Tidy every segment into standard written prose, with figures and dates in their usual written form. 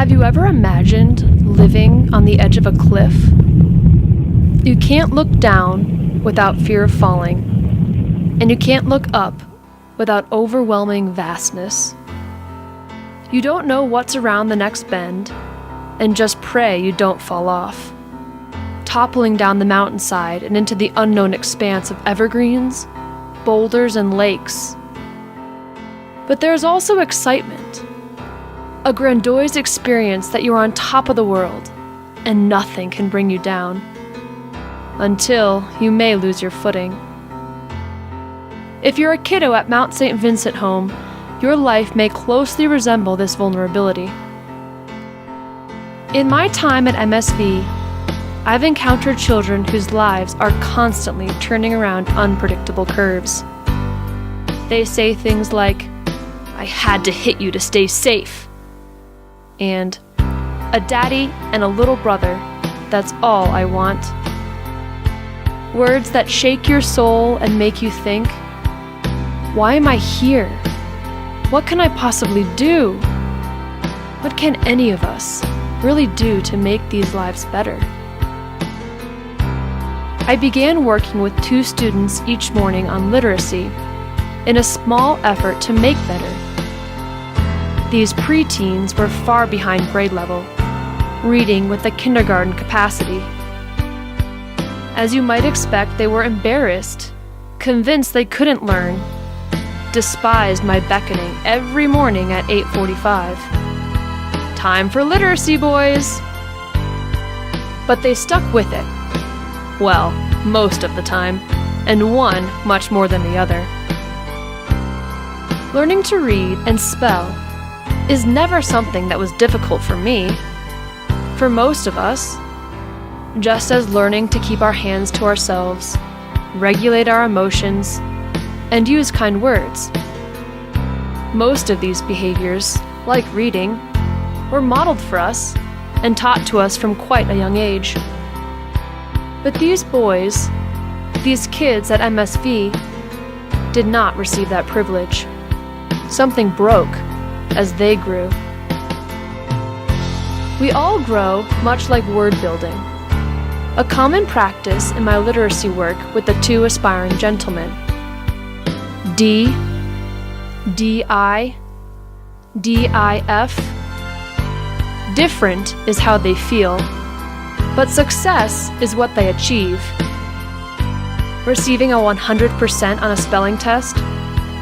Have you ever imagined living on the edge of a cliff? You can't look down without fear of falling, and you can't look up without overwhelming vastness. You don't know what's around the next bend, and just pray you don't fall off, toppling down the mountainside and into the unknown expanse of evergreens, boulders, and lakes. But there's also excitement, a grandiose experience that you're on top of the world, and nothing can bring you down, until you may lose your footing. If you're a kiddo at Mount Saint Vincent Home, your life may closely resemble this vulnerability. In my time at MSV, I've encountered children whose lives are constantly turning around unpredictable curves. They say things like, "I had to hit you to stay safe," and "A daddy and a little brother, that's all I want." Words that shake your soul and make you think, why am I here? What can I possibly do? What can any of us really do to make these lives better? I began working with 2 students each morning on literacy in a small effort to make better. These preteens were far behind grade level, reading with a kindergarten capacity. As you might expect, they were embarrassed, convinced they couldn't learn, despised my beckoning every morning at 8:45. "Time for literacy, boys!" But they stuck with it. Well, most of the time, and one much more than the other. Learning to read and spell is never something that was difficult for me. For most of us, just as learning to keep our hands to ourselves, regulate our emotions, and use kind words. Most of these behaviors, like reading, were modeled for us and taught to us from quite a young age. But these boys, these kids at MSV, did not receive that privilege. Something broke as they grew. We all grow much like word building, a common practice in my literacy work with the 2 aspiring gentlemen. D, D-I, D-I-F. Different is how they feel, but success is what they achieve. Receiving a 100% on a spelling test,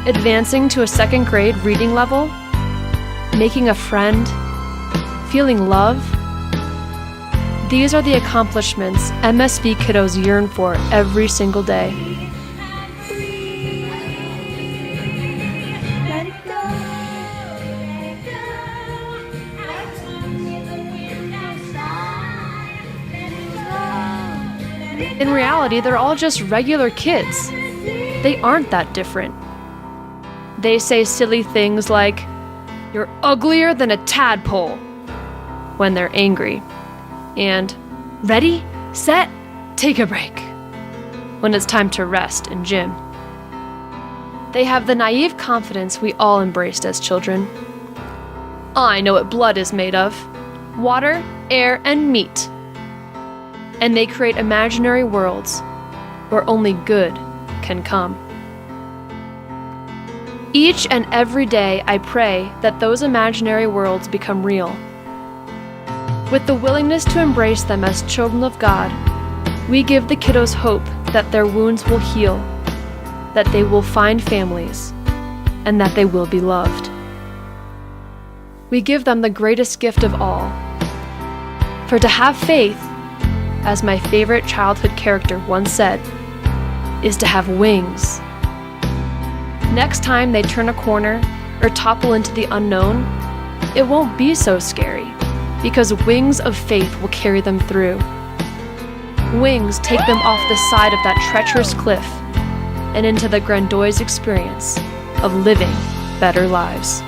advancing to a 2nd grade reading level, making a friend, feeling love. These are the accomplishments MSV kiddos yearn for every single day. In reality, they're all just regular kids. They aren't that different. They say silly things like, "You're uglier than a tadpole," when they're angry, and "Ready, set, take a break," when it's time to rest in gym. They have the naive confidence we all embraced as children. "I know what blood is made of: water, air, and meat." And they create imaginary worlds where only good can come. Each and every day I pray that those imaginary worlds become real. With the willingness to embrace them as children of God, we give the kiddos hope that their wounds will heal, that they will find families, and that they will be loved. We give them the greatest gift of all. For to have faith, as my favorite childhood character once said, is to have wings. Next time they turn a corner or topple into the unknown, it won't be so scary, because wings of faith will carry them through. Wings take them off the side of that treacherous cliff and into the grandiose experience of living better lives.